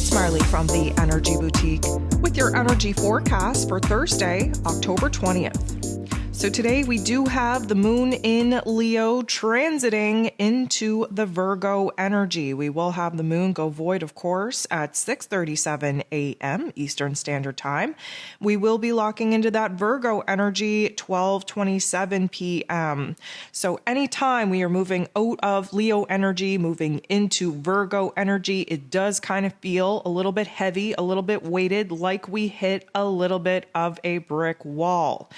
It's Marley from the Energy Boutique with your energy forecast for Thursday, October 20th. So today we do have the moon in Leo transiting into the Virgo energy. We will have the moon go void, of course, at 6:37 a.m. Eastern Standard Time. We will be locking into that Virgo energy 12:27 p.m. So anytime we are moving out of Leo energy, moving into Virgo energy, it does kind of feel a little bit heavy, a little bit weighted, like we hit a little bit of a brick wall.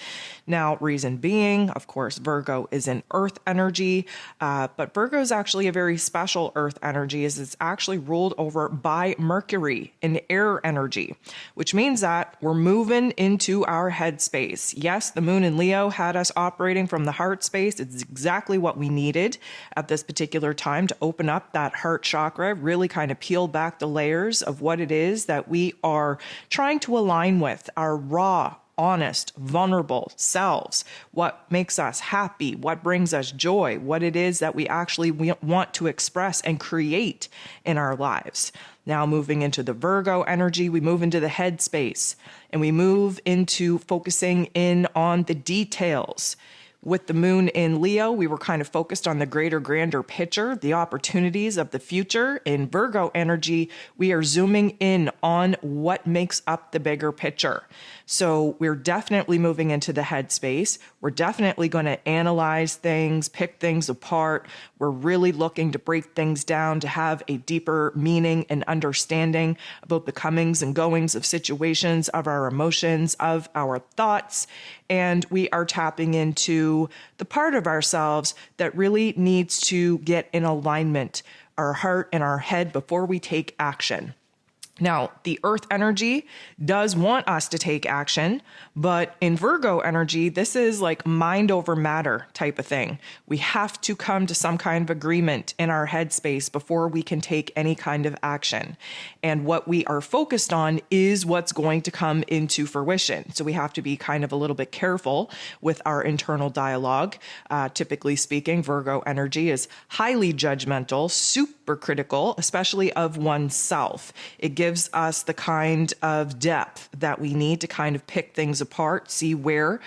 Now, reason being, of course, Virgo is an earth energy, but Virgo is actually a very special earth energy as it's actually ruled over by Mercury, an air energy, which means that we're moving into our head space. Yes, the moon in Leo had us operating from the heart space. It's exactly what we needed at this particular time to open up that heart chakra, really kind of peel back the layers of what it is that we are trying to align with, our raw, honest, vulnerable selves, what makes us happy, what brings us joy, what it is that we actually want to express and create in our lives. Now moving into the Virgo energy, we move into the head space and we move into focusing in on the details. With the moon in Leo, we were kind of focused on the greater, grander picture, the opportunities of the future. In Virgo energy, we are zooming in on what makes up the bigger picture. So we're definitely moving into the headspace. We're definitely going to analyze things, pick things apart. We're really looking to break things down to have a deeper meaning and understanding about the comings and goings of situations, of our emotions, of our thoughts. And we are tapping into the part of ourselves that really needs to get in alignment, our heart and our head, before we take action. Now, the earth energy does want us to take action, but in Virgo energy, this is like mind over matter type of thing. We have to come to some kind of agreement in our headspace before we can take any kind of action. And what we are focused on is what's going to come into fruition. So we have to be kind of a little bit careful with our internal dialogue. Typically speaking, Virgo energy is highly judgmental, super critical, especially of oneself. It gives us the kind of depth that we need to kind of pick things apart, see where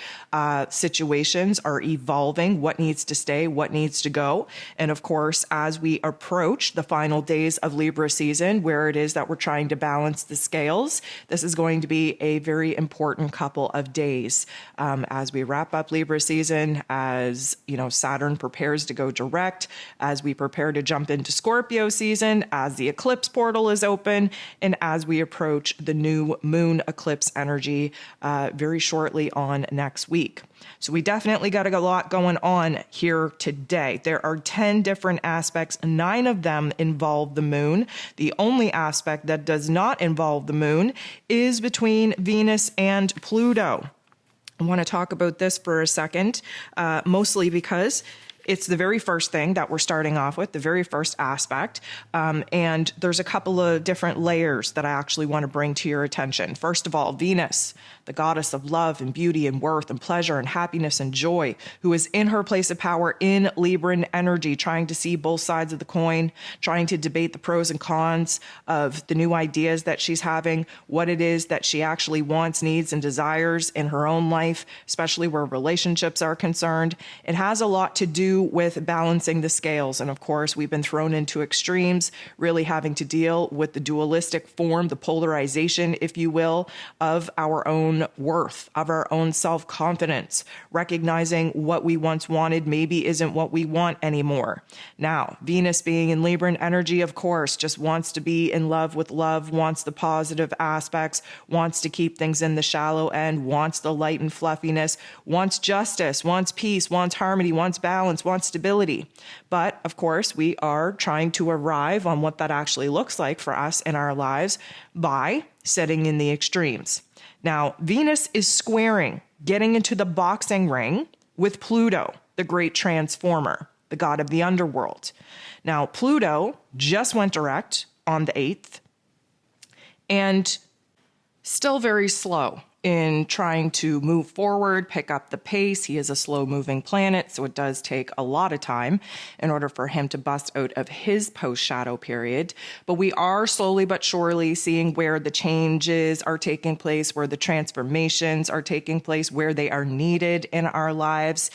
situations are evolving, what needs to stay, what needs to go. And of course, as we approach the final days of Libra season, where it is that we're trying to balance the scales, this is going to be a very important couple of days as we wrap up Libra season, as Saturn prepares to go direct, as we prepare to jump into Scorpio season, as the eclipse portal is open, and as we approach the new moon eclipse energy very shortly on next week. So we definitely got a lot going on here today. There are 10 different aspects. 9 of them involve the moon. The only aspect that does not involve the moon is between Venus and Pluto. I want to talk about this for a second, mostly because it's the very first thing that we're starting off with, the very first aspect. And there's a couple of different layers that I actually want to bring to your attention. First of all, Venus, the goddess of love and beauty and worth and pleasure and happiness and joy, who is in her place of power in Libran energy, trying to see both sides of the coin, trying to debate the pros and cons of the new ideas that she's having, what it is that she actually wants, needs, and desires in her own life, especially where relationships are concerned. It has a lot to do with balancing the scales. And of course, we've been thrown into extremes, really having to deal with the dualistic form, the polarization, if you will, of our own worth, of our own self-confidence, recognizing what we once wanted maybe isn't what we want anymore. Now, Venus being in Libran energy, of course, just wants to be in love with love, wants the positive aspects, wants to keep things in the shallow end, wants the light and fluffiness, wants justice, wants peace, wants harmony, wants balance, wants stability. But of course, we are trying to arrive on what that actually looks like for us in our lives by setting in the extremes. Now, Venus is squaring, getting into the boxing ring with Pluto, the great transformer, the god of the underworld. Now, Pluto just went direct on the 8th and still very slow in trying to move forward, pick up the pace. He is a slow-moving planet, so it does take a lot of time in order for him to bust out of his post-shadow period. But we are slowly but surely seeing where the changes are taking place, where the transformations are taking place, where they are needed in our lives.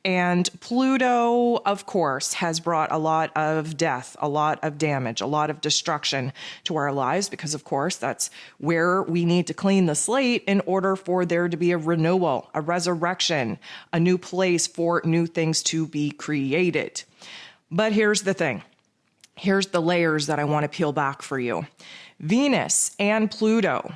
And Pluto, of course, has brought a lot of death, a lot of damage, a lot of destruction to our lives because, of course, that's where we need to clean the slate in order for there to be a renewal, a resurrection, a new place for new things to be created. But here's the thing. Here's the layers that I want to peel back for you. Venus and Pluto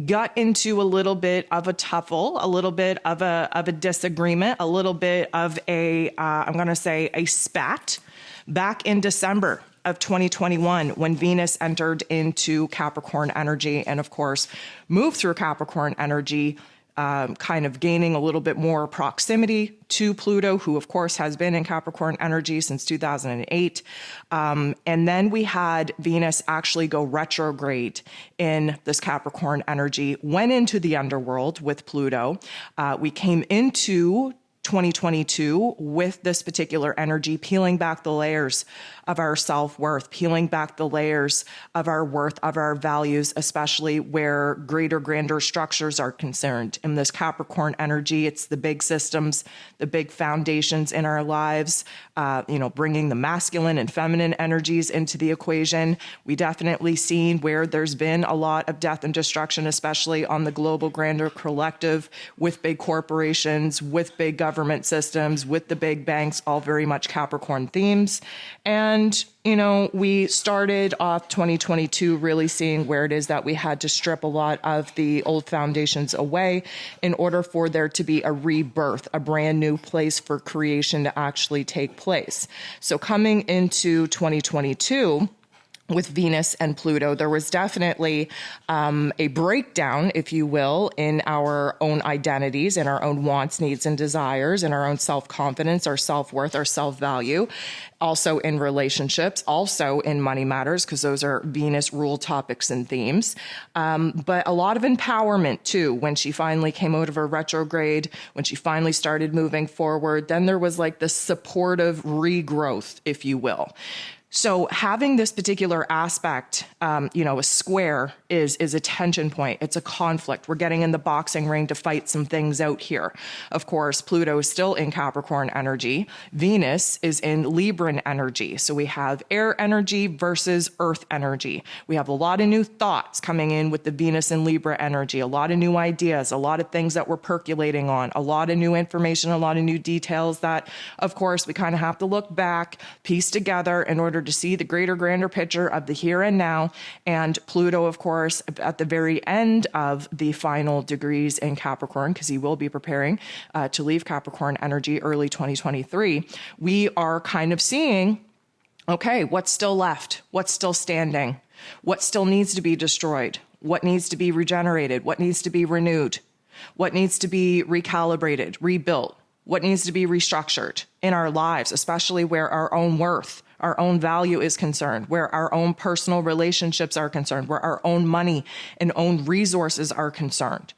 got into a little bit of a tuffle, a little bit of a disagreement, a little bit of I'm going to say a spat back in December of 2021 when Venus entered into Capricorn energy and, of course, moved through Capricorn energy, kind of gaining a little bit more proximity to Pluto, who, of course, has been in Capricorn energy since 2008. And then we had Venus actually go retrograde in this Capricorn energy, went into the underworld with Pluto. We came into 2022 with this particular energy, peeling back the layers of our self-worth, peeling back the layers of our worth, of our values, especially where greater, grander structures are concerned. In this Capricorn energy, it's the big systems, the big foundations in our lives, bringing the masculine and feminine energies into the equation. We definitely seen where there's been a lot of death and destruction, especially on the global, grander collective with big corporations, with big government systems, with the big banks, all very much Capricorn themes. And, we started off 2022 really seeing where it is that we had to strip a lot of the old foundations away in order for there to be a rebirth, a brand new place for creation to actually take place. So coming into 2022, with Venus and Pluto, there was definitely a breakdown, if you will, in our own identities, in our own wants, needs, and desires, in our own self-confidence, our self-worth, our self-value, also in relationships, also in money matters, because those are Venus rule topics and themes. But a lot of empowerment, too, when she finally came out of her retrograde, when she finally started moving forward. Then there was like this supportive regrowth, if you will. So having this particular aspect, a square is a tension point. It's a conflict. We're getting in the boxing ring to fight some things out here. Of course, Pluto is still in Capricorn energy. Venus is in Libran energy. So we have air energy versus earth energy. We have a lot of new thoughts coming in with the Venus and Libra energy, a lot of new ideas, a lot of things that we're percolating on, a lot of new information, a lot of new details that, of course, we kind of have to look back, piece together in order to see the greater, grander picture of the here and now. And Pluto, of course, at the very end of the final degrees in Capricorn, because he will be preparing to leave Capricorn energy early 2023, we are kind of seeing, okay, what's still left? What's still standing? What still needs to be destroyed? What needs to be regenerated? What needs to be renewed? What needs to be recalibrated, rebuilt? What needs to be restructured in our lives, especially where our own worth, our own value is concerned, where our own personal relationships are concerned, where our own money and own resources are concerned.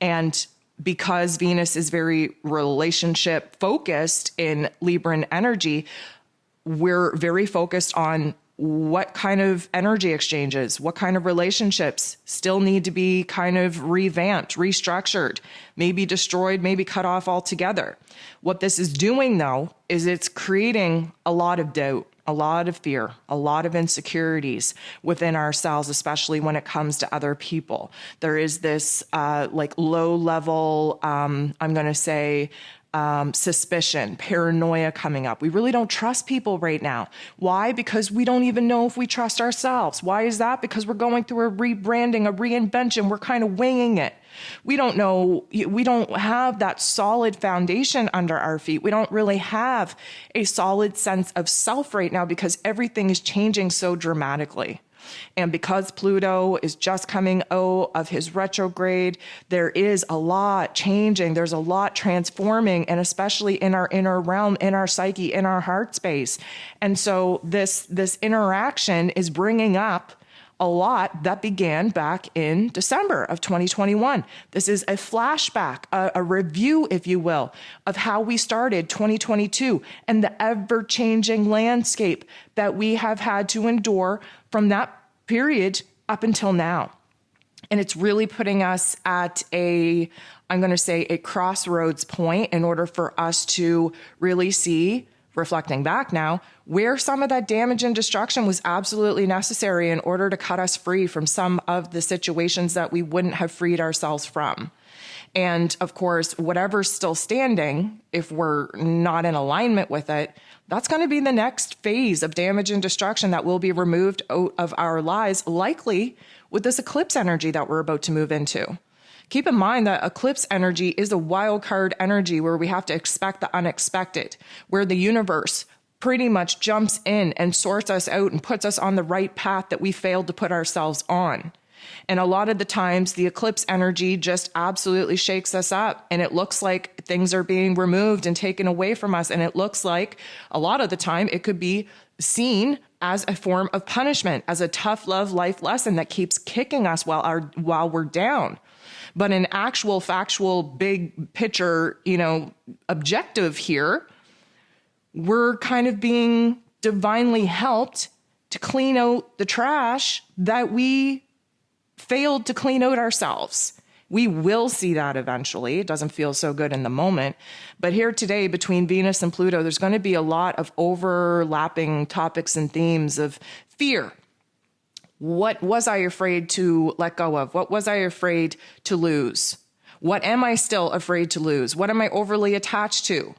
And because Venus is very relationship focused in Libran energy, we're very focused on what kind of energy exchanges, what kind of relationships still need to be kind of revamped, restructured, maybe destroyed, maybe cut off altogether. What this is doing, though, is it's creating a lot of doubt, a lot of fear, a lot of insecurities within ourselves, especially when it comes to other people. There is this low level, I'm going to say, suspicion, paranoia coming up. We really don't trust people right now. Why? Because we don't even know if we trust ourselves. Why is that? Because we're going through a rebranding, a reinvention. We're kind of winging it. We don't know. We don't have that solid foundation under our feet. We don't really have a solid sense of self right now because everything is changing so dramatically. And because Pluto is just coming out of his retrograde, there is a lot changing. There's a lot transforming, and especially in our inner realm, in our psyche, in our heart space. And so this interaction is bringing up a lot that began back in December of 2021. This is a flashback, a review, if you will, of how we started 2022 and the ever-changing landscape that we have had to endure from that period up until now. And it's really putting us at a crossroads point in order for us to really see, reflecting back now, where some of that damage and destruction was absolutely necessary in order to cut us free from some of the situations that we wouldn't have freed ourselves from. And of course, whatever's still standing, if we're not in alignment with it, that's going to be the next phase of damage and destruction that will be removed out of our lives, likely with this eclipse energy that we're about to move into. Keep in mind that eclipse energy is a wild card energy where we have to expect the unexpected, where the universe pretty much jumps in and sorts us out and puts us on the right path that we failed to put ourselves on. And a lot of the times the eclipse energy just absolutely shakes us up, and it looks like things are being removed and taken away from us. And it looks like a lot of the time it could be seen as a form of punishment, as a tough love life lesson that keeps kicking us while we're down. But in actual factual big picture, objective here, we're kind of being divinely helped to clean out the trash that we failed to clean out ourselves. We will see that eventually. It doesn't feel so good in the moment. But here today, between Venus and Pluto, there's going to be a lot of overlapping topics and themes of fear. What was I afraid to let go of? What was I afraid to lose? What am I still afraid to lose? What am I overly attached to?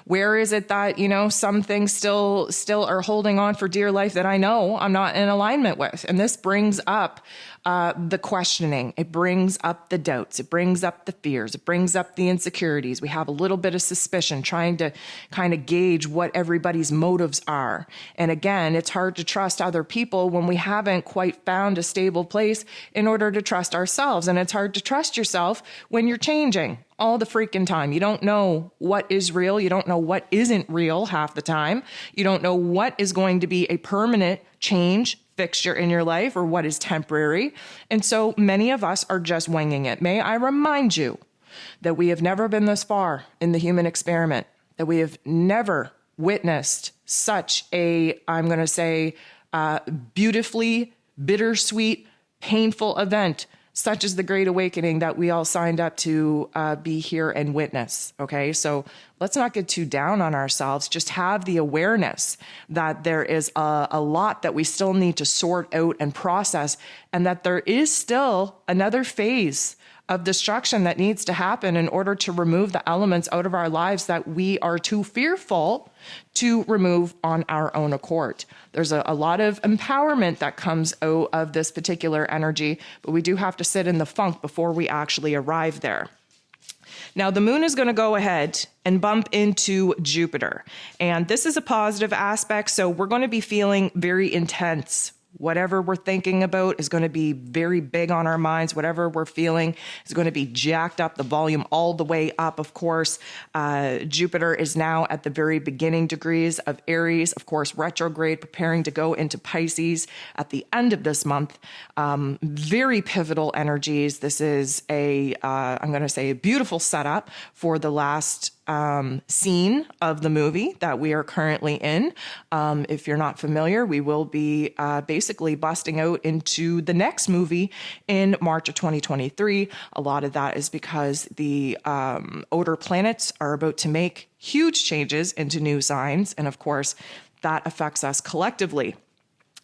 Where is it that, some things still are holding on for dear life that I know I'm not in alignment with? And this brings up the questioning. It brings up the doubts. It brings up the fears. It brings up the insecurities. We have a little bit of suspicion, trying to kind of gauge what everybody's motives are. And again, it's hard to trust other people when we haven't quite found a stable place in order to trust ourselves. And it's hard to trust yourself when you're changing all the freaking time. You don't know what is real. You don't know what isn't real half the time. You don't know what is going to be a permanent change fixture in your life or what is temporary. And so many of us are just winging it. May I remind you that we have never been this far in the human experiment, that we have never witnessed such a, beautifully bittersweet, painful event such as the Great Awakening that we all signed up to be here and witness. Okay, so let's not get too down on ourselves. Just have the awareness that there is a lot that we still need to sort out and process, and that there is still another phase of destruction that needs to happen in order to remove the elements out of our lives that we are too fearful to remove on our own accord. There's a lot of empowerment that comes out of this particular energy, but we do have to sit in the funk before we actually arrive there. Now, the moon is going to go ahead and bump into Jupiter, and this is a positive aspect, so we're going to be feeling very intense. Whatever we're thinking about is going to be very big on our minds. Whatever we're feeling is going to be jacked up, the volume all the way up, of course. Jupiter is now at the very beginning degrees of Aries, of course, retrograde, preparing to go into Pisces at the end of this month. Very pivotal energies. This is a beautiful setup for the last scene of the movie that we are currently in. If you're not familiar, we will be basically busting out into the next movie in March of 2023. A lot of that is because the outer planets are about to make huge changes into new signs. And of course, that affects us collectively.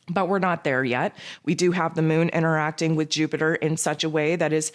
But we're not there yet. We do have the moon interacting with Jupiter in such a way that is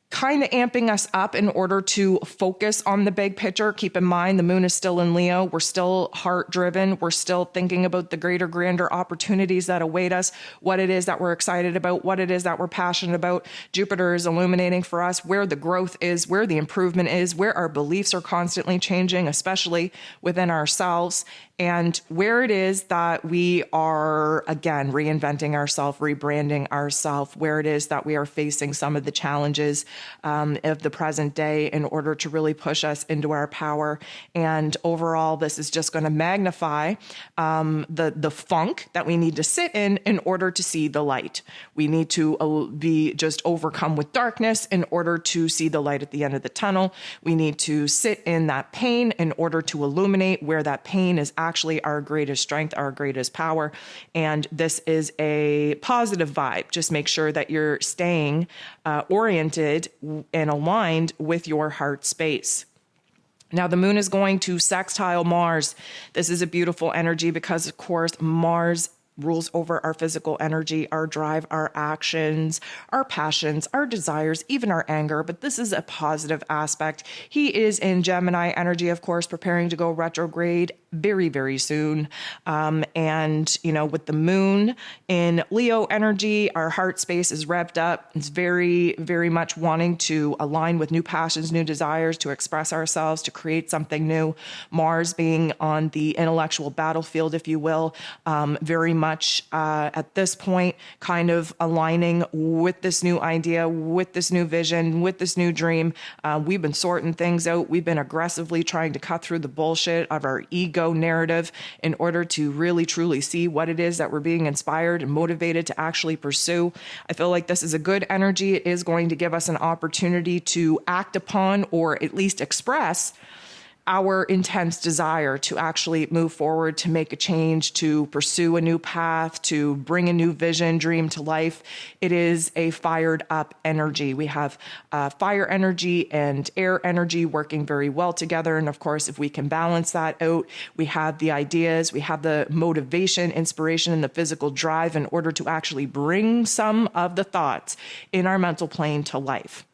kind of amping us up in order to focus on the big picture. Keep in mind, the moon is still in Leo. We're still heart-driven. We're still thinking about the greater, grander opportunities that await us, what it is that we're excited about, what it is that we're passionate about. Jupiter is illuminating for us where the growth is, where the improvement is, where our beliefs are constantly changing, especially within ourselves, and where it is that we are, again, reinventing ourselves, rebranding ourselves, where it is that we are facing some of the challenges of the present day in order to really push us into our power. And overall, this is just going to magnify the funk that we need to sit in order to see the light. We need to be just overcome with darkness in order to see the light at the end of the tunnel. We need to sit in that pain in order to illuminate where that pain is actually our greatest strength, our greatest power. And this is a positive vibe. Just make sure that you're staying oriented and aligned with your heart space. Now, the moon is going to sextile Mars. This is a beautiful energy because, of course, Mars rules over our physical energy, our drive, our actions, our passions, our desires, even our anger. But this is a positive aspect. He is in Gemini energy, of course, preparing to go retrograde very, very soon. And, with the moon in Leo energy, our heart space is revved up. It's very, very much wanting to align with new passions, new desires, to express ourselves, to create something new. Mars being on the intellectual battlefield, if you will, very much at this point, kind of aligning with this new idea, with this new vision, with this new dream. We've been sorting things out. We've been aggressively trying to cut through the bullshit of our ego narrative in order to really truly see what it is that we're being inspired and motivated to actually pursue. I feel like this is a good energy. It is going to give us an opportunity to act upon, or at least express, our intense desire to actually move forward, to make a change, to pursue a new path, to bring a new vision, dream to life. It is a fired up energy. We have fire energy and air energy working very well together. And of course, if we can balance that out, we have the ideas, we have the motivation, inspiration, and the physical drive in order to actually bring some of the thoughts in our mental plane to life.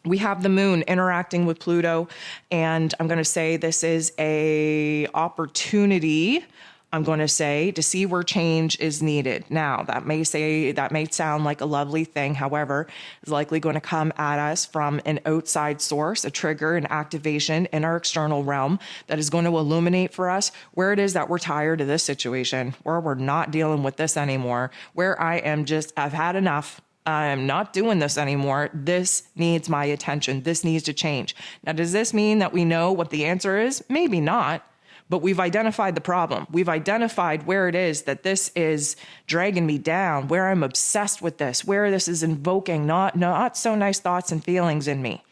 We have the moon interacting with Pluto, and I'm going to say this is a opportunity, I'm going to say, to see where change is needed. Now, that may sound like a lovely thing. However, it's likely going to come at us from an outside source, a trigger, an activation in our external realm that is going to illuminate for us where it is that we're tired of this situation, where we're not dealing with this anymore, where I've had enough. I'm not doing this anymore. This needs my attention. This needs to change. Now, does this mean that we know what the answer is? Maybe not, but we've identified the problem. We've identified where it is that this is dragging me down, where I'm obsessed with this, where this is invoking not so nice thoughts and feelings in me.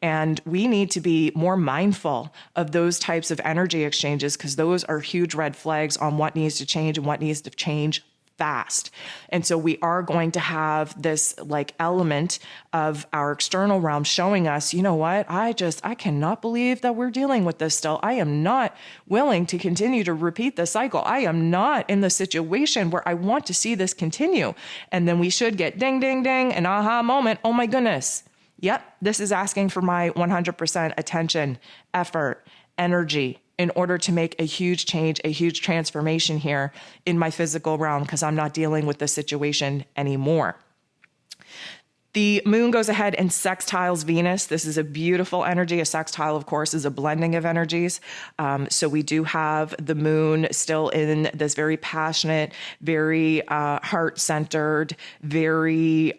And we need to be more mindful of those types of energy exchanges, because those are huge red flags on what needs to change and what needs to change fast. And so we are going to have this element of our external realm showing us, you know what, I cannot believe that we're dealing with this still. I am not willing to continue to repeat the cycle. I am not in the situation where I want to see this continue. And then we should get ding, ding, ding, an aha moment. Oh my goodness. Yep. This is asking for my 100% attention, effort, energy, in order to make a huge change, a huge transformation here in my physical realm, because I'm not dealing with this situation anymore. The moon goes ahead and sextiles Venus. This is a beautiful energy. A sextile, of course, is a blending of energies. So we do have the moon still in this very passionate, very heart-centered, very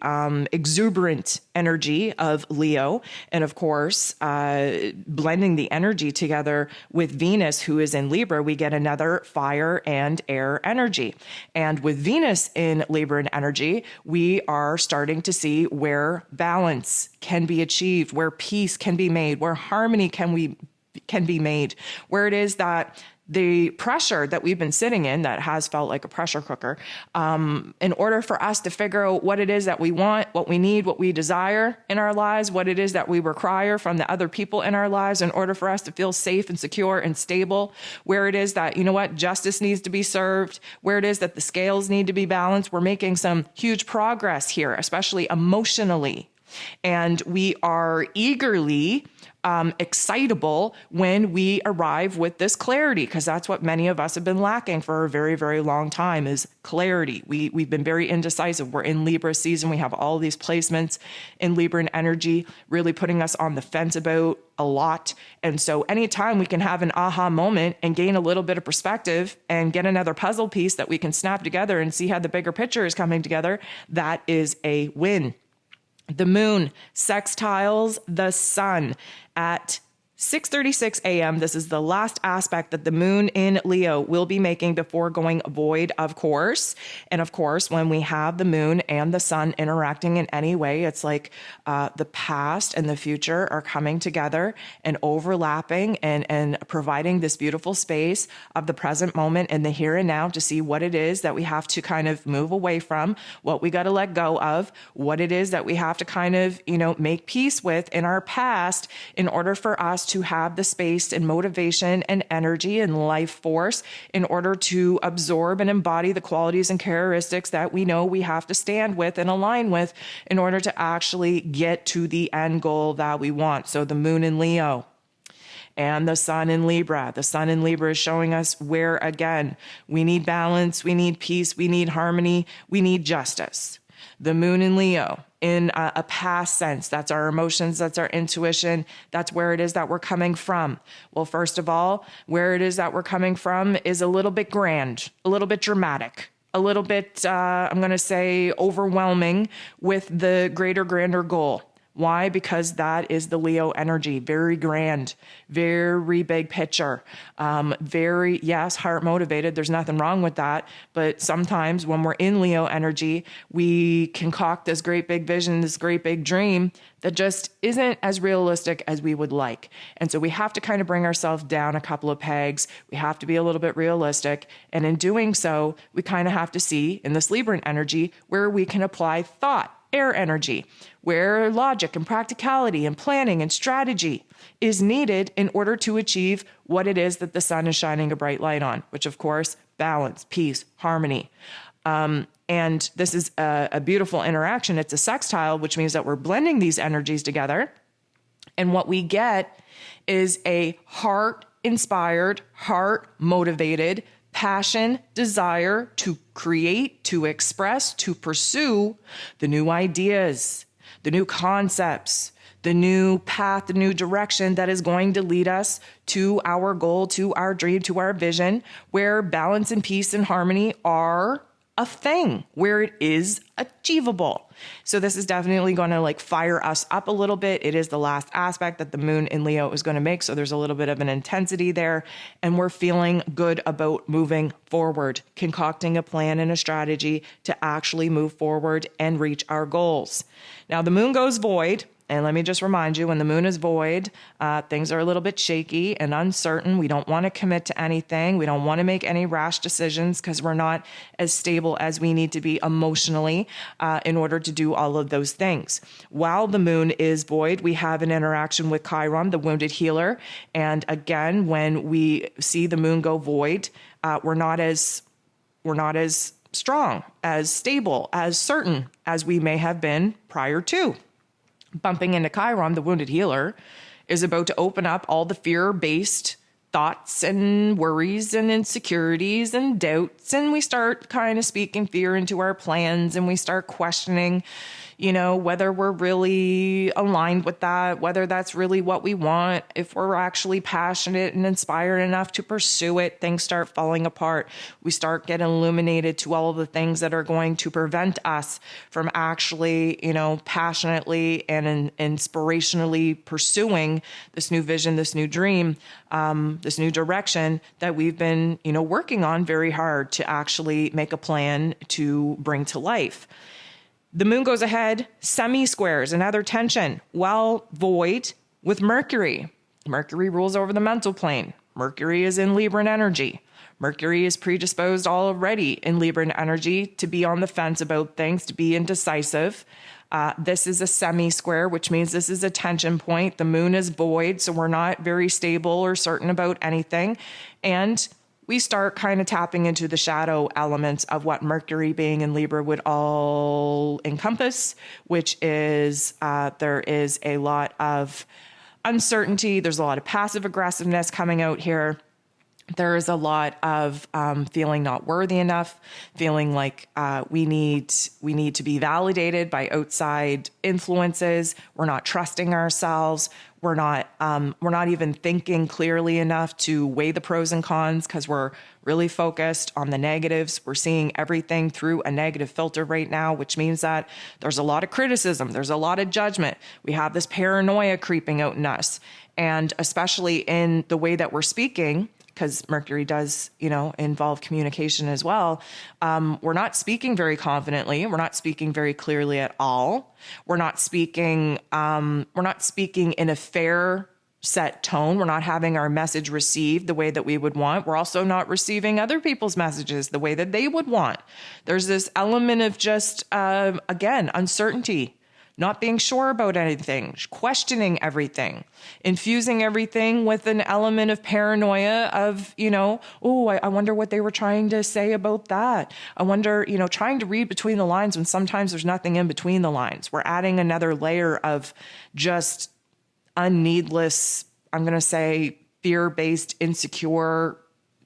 exuberant energy of Leo. And of course, blending the energy together with Venus, who is in Libra, we get another fire and air energy. And with Venus in Libra energy, we are starting to see where balance can be achieved, where peace can be made, where harmony can be made, where it is that the pressure that we've been sitting in that has felt like a pressure cooker, in order for us to figure out what it is that we want, what we need, what we desire in our lives, what it is that we require from the other people in our lives in order for us to feel safe and secure and stable, where it is that, you know what, justice needs to be served, where it is that the scales need to be balanced. We're making some huge progress here, especially emotionally. And we are eagerly excitable when we arrive with this clarity, because that's what many of us have been lacking for a very, very long time, is clarity. We've been very indecisive. We're in Libra season. We have all these placements in Libra energy, really putting us on the fence about a lot. And so anytime we can have an aha moment and gain a little bit of perspective and get another puzzle piece that we can snap together and see how the bigger picture is coming together, that is a win. The moon sextiles the sun at 6:36 a.m. This is the last aspect that the moon in Leo will be making before going void, of course. And of course, when we have the moon and the sun interacting in any way, it's like the past and the future are coming together and overlapping and providing this beautiful space of the present moment and the here and now to see what it is that we have to kind of move away from, what we got to let go of, what it is that we have to kind of, make peace with in our past in order for us to have the space and motivation and energy and life force in order to absorb and embody the qualities and characteristics that we know we have to stand with and align with in order to actually get to the end goal that we want. So the moon in Leo and the sun in Libra. The sun in Libra is showing us where, again, we need balance, we need peace, we need harmony, we need justice. The moon in Leo, in a past sense, that's our emotions, that's our intuition, that's where it is that we're coming from. Well, first of all, where it is that we're coming from is a little bit grand, a little bit dramatic, a little bit, I'm going to say, overwhelming with the greater, grander goal. Why? Because that is the Leo energy. Very grand, very big picture, very, yes, heart motivated. There's nothing wrong with that. But sometimes when we're in Leo energy, we concoct this great big vision, this great big dream that just isn't as realistic as we would like. And so we have to kind of bring ourselves down a couple of pegs. We have to be a little bit realistic. And in doing so, we kind of have to see in this Libran energy where we can apply thought, air energy, where logic and practicality and planning and strategy is needed in order to achieve what it is that the sun is shining a bright light on, which of course, balance, peace, harmony. And this is a beautiful interaction. It's a sextile, which means that we're blending these energies together. And what we get is a heart-inspired, heart-motivated, passion, desire to create, to express, to pursue the new ideas, the new concepts, the new path, the new direction that is going to lead us to our goal, to our dream, to our vision, where balance and peace and harmony are a thing, where it is achievable. So this is definitely going to fire us up a little bit. It is the last aspect that the moon in Leo is going to make. So there's a little bit of an intensity there, and we're feeling good about moving forward, concocting a plan and a strategy to actually move forward and reach our goals. Now the moon goes void. And let me just remind you, when the moon is void, things are a little bit shaky and uncertain. We don't want to commit to anything. We don't want to make any rash decisions because we're not as stable as we need to be emotionally in order to do all of those things. While the moon is void, we have an interaction with Chiron, the wounded healer. And again, when we see the moon go void, we're not as strong, as stable, as certain as we may have been prior to. Bumping into Chiron, the wounded healer, is about to open up all the fear-based thoughts and worries and insecurities and doubts. And we start kind of speaking fear into our plans, and we start questioning, whether we're really aligned with that, whether that's really what we want, if we're actually passionate and inspired enough to pursue it. Things start falling apart. We start getting illuminated to all of the things that are going to prevent us from actually, passionately and inspirationally pursuing this new vision, this new dream, this new direction that we've been, working on very hard to actually make a plan to bring to life. The moon goes ahead, semi-squares, another tension, while void with Mercury. Mercury rules over the mental plane. Mercury is in Libran energy. Mercury is predisposed already in Libran energy to be on the fence about things, to be indecisive. This is a semi-square, which means this is a tension point. The moon is void, so we're not very stable or certain about anything. And we start kind of tapping into the shadow elements of what Mercury being in Libra would all encompass, which is there is a lot of uncertainty. There's a lot of passive aggressiveness coming out here. There is a lot of feeling not worthy enough, feeling like we need to be validated by outside influences. We're not trusting ourselves. We're not even thinking clearly enough to weigh the pros and cons because we're really focused on the negatives. We're seeing everything through a negative filter right now, which means that there's a lot of criticism. There's a lot of judgment. We have this paranoia creeping out in us. And especially in the way that we're speaking, because Mercury does, involve communication as well. We're not speaking very confidently. We're not speaking very clearly at all. We're not speaking in a fair set tone. We're not having our message received the way that we would want. We're also not receiving other people's messages the way that they would want. There's this element of just, again, uncertainty. Not being sure about anything, questioning everything, infusing everything with an element of paranoia of, I wonder what they were trying to say about that. I wonder, trying to read between the lines when sometimes there's nothing in between the lines. We're adding another layer of just unneedless, I'm going to say, fear-based, insecure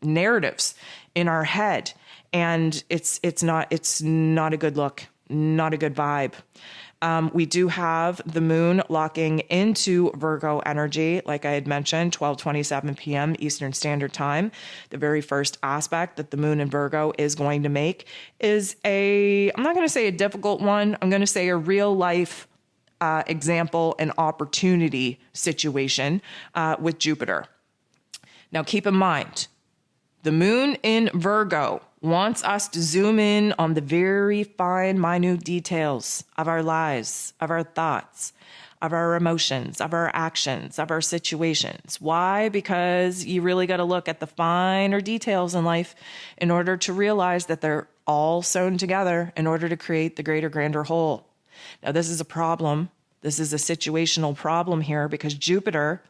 narratives in our head. And it's not a good look, not a good vibe. We do have the moon locking into Virgo energy, like I had mentioned, 12:27 p.m. Eastern Standard Time. The very first aspect that the moon in Virgo is going to make is I'm not going to say a difficult one. I'm going to say a real life example and opportunity situation with Jupiter. Now, keep in mind, the moon in Virgo wants us to zoom in on the very fine, minute details of our lives, of our thoughts, of our emotions, of our actions, of our situations. Why? Because you really got to look at the finer details in life in order to realize that they're all sewn together in order to create the greater, grander whole. Now, this is a problem. This is a situational problem here because Jupiter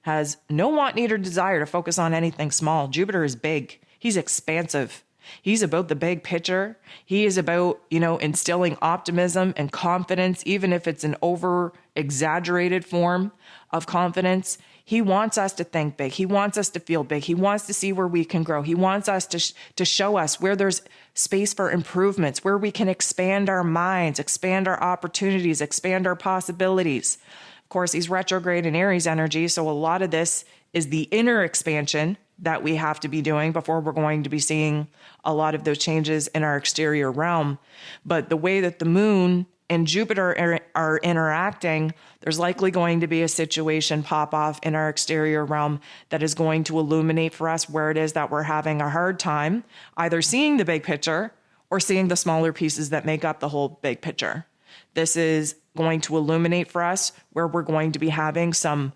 has no want, need, or desire to focus on anything small. Jupiter is big. He's expansive. He's about the big picture. He is about, instilling optimism and confidence, even if it's an over-exaggerated form of confidence. He wants us to think big. He wants us to feel big. He wants to see where we can grow. He wants us to show us where there's space for improvements, where we can expand our minds, expand our opportunities, expand our possibilities. Of course, he's retrograde in Aries energy, so a lot of this is the inner expansion that we have to be doing before we're going to be seeing a lot of those changes in our exterior realm. But the way that the moon and Jupiter are interacting, there's likely going to be a situation pop off in our exterior realm that is going to illuminate for us where it is that we're having a hard time, either seeing the big picture or seeing the smaller pieces that make up the whole big picture. This is going to illuminate for us where we're going to be having some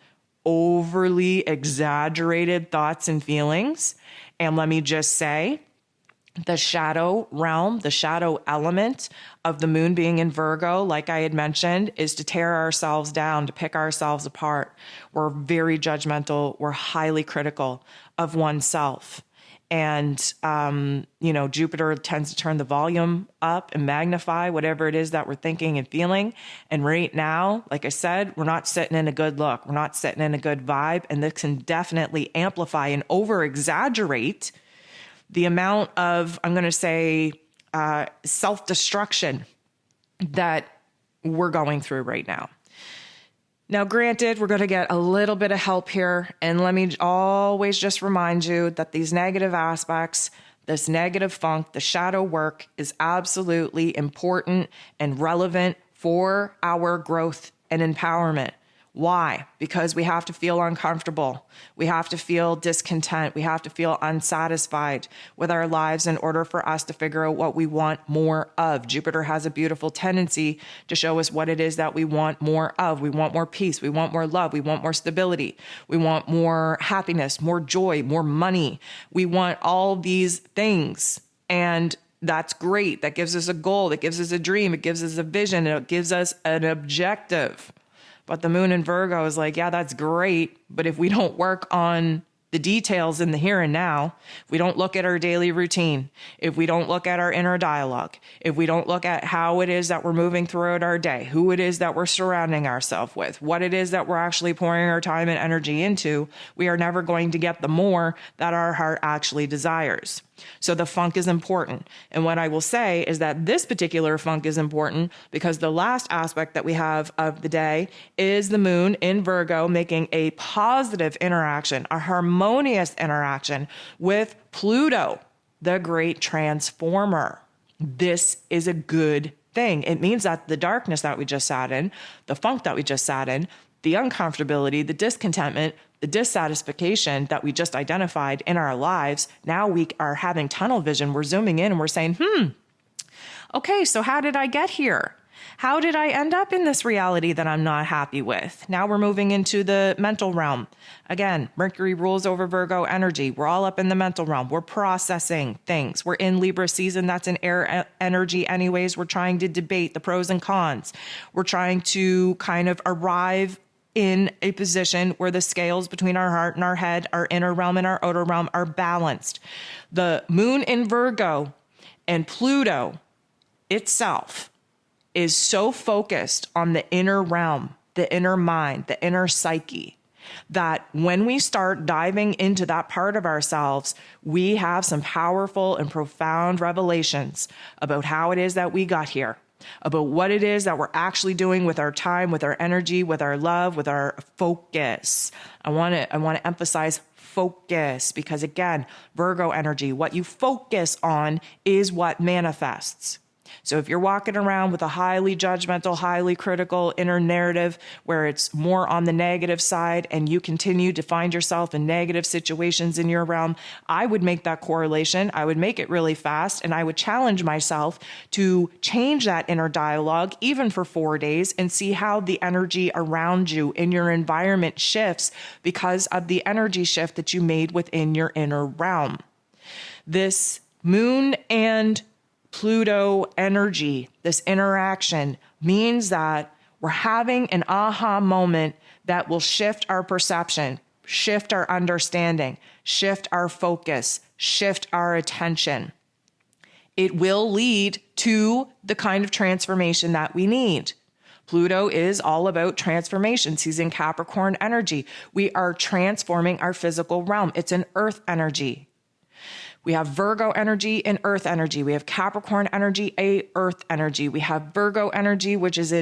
overly exaggerated thoughts and feelings. And let me just say, the shadow realm, the shadow element of the moon being in Virgo, like I had mentioned, is to tear ourselves down, to pick ourselves apart. We're very judgmental. We're highly critical of oneself. And, Jupiter tends to turn the volume up and magnify whatever it is that we're thinking and feeling. And right now, like I said, we're not sitting in a good look. We're not sitting in a good vibe. And this can definitely amplify and over-exaggerate the amount of, I'm going to say, self-destruction that we're going through right now. Now, granted, we're going to get a little bit of help here. And let me always just remind you that these negative aspects, this negative funk, the shadow work is absolutely important and relevant for our growth and empowerment. Why? Because we have to feel uncomfortable. We have to feel discontent. We have to feel unsatisfied with our lives in order for us to figure out what we want more of. Jupiter has a beautiful tendency to show us what it is that we want more of. We want more peace. We want more love. We want more stability. We want more happiness, more joy, more money. We want all these things. And that's great. That gives us a goal. That gives us a dream. It gives us a vision. It gives us an objective. But the moon in Virgo is like, yeah, that's great. But if we don't work on the details in the here and now, if we don't look at our daily routine, if we don't look at our inner dialogue, if we don't look at how it is that we're moving throughout our day, who it is that we're surrounding ourselves with, what it is that we're actually pouring our time and energy into, we are never going to get the more that our heart actually desires. So the funk is important. And what I will say is that this particular funk is important because the last aspect that we have of the day is the moon in Virgo making a positive interaction, a harmonious interaction with Pluto, the great transformer. This is a good thing. It means that the darkness that we just sat in, the funk that we just sat in, the uncomfortability, the discontentment, the dissatisfaction that we just identified in our lives, now we are having tunnel vision. We're zooming in and we're saying, okay, so how did I get here? How did I end up in this reality that I'm not happy with? Now we're moving into the mental realm. Again, Mercury rules over Virgo energy. We're all up in the mental realm. We're processing things. We're in Libra season. That's an air energy anyways. We're trying to debate the pros and cons. We're trying to kind of arrive in a position where the scales between our heart and our head, our inner realm and our outer realm are balanced. The moon in Virgo and Pluto itself is so focused on the inner realm, the inner mind, the inner psyche, that when we start diving into that part of ourselves, we have some powerful and profound revelations about how it is that we got here, about what it is that we're actually doing with our time, with our energy, with our love, with our focus. I want to emphasize focus because, again, Virgo energy, what you focus on is what manifests. So if you're walking around with a highly judgmental, highly critical inner narrative where it's more on the negative side and you continue to find yourself in negative situations in your realm, I would make that correlation. I would make it really fast and I would challenge myself to change that inner dialogue even for 4 days and see how the energy around you in your environment shifts because of the energy shift that you made within your inner realm. This moon and Pluto energy, this interaction means that we're having an aha moment that will shift our perception, shift our understanding, shift our focus, shift our attention. It will lead to the kind of transformation that we need. Pluto is all about transformations. He's in Capricorn energy. We are transforming our physical realm. It's an earth energy. We have Virgo energy and earth energy. We have Capricorn energy, a earth energy. We have Virgo energy, which is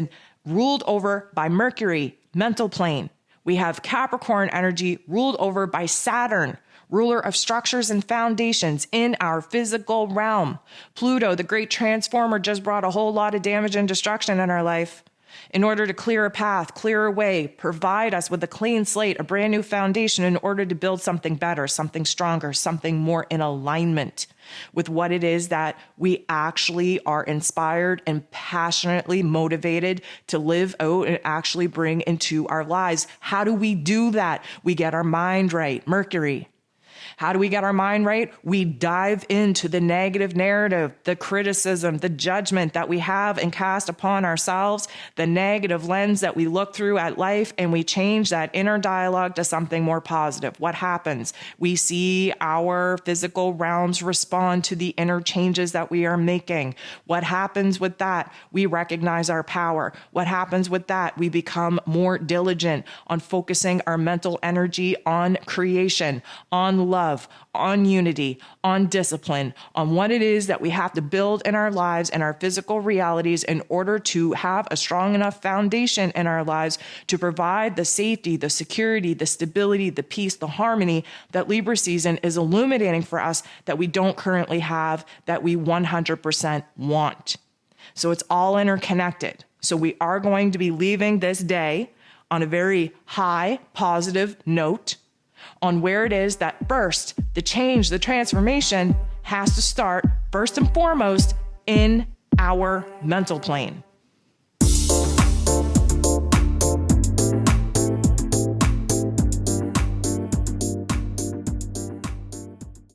ruled over by Mercury, mental plane. We have Capricorn energy ruled over by Saturn, ruler of structures and foundations in our physical realm. Pluto, the great transformer, just brought a whole lot of damage and destruction in our life. In order to clear a path, clear a way, provide us with a clean slate, a brand new foundation in order to build something better, something stronger, something more in alignment with what it is that we actually are inspired and passionately motivated to live out and actually bring into our lives. How do we do that? We get our mind right, Mercury. How do we get our mind right? We dive into the negative narrative, the criticism, the judgment that we have and cast upon ourselves, the negative lens that we look through at life, and we change that inner dialogue to something more positive. What happens? We see our physical realms respond to the inner changes that we are making. What happens with that? We recognize our power. What happens with that? We become more diligent on focusing our mental energy on creation, on love, on unity, on discipline, on what it is that we have to build in our lives and our physical realities in order to have a strong enough foundation in our lives to provide the safety, the security, the stability, the peace, the harmony that Libra season is illuminating for us that we don't currently have, that we 100% want. So it's all interconnected. So we are going to be leaving this day on a very high, positive note on where it is that first, the change, the transformation has to start first and foremost in our mental plane.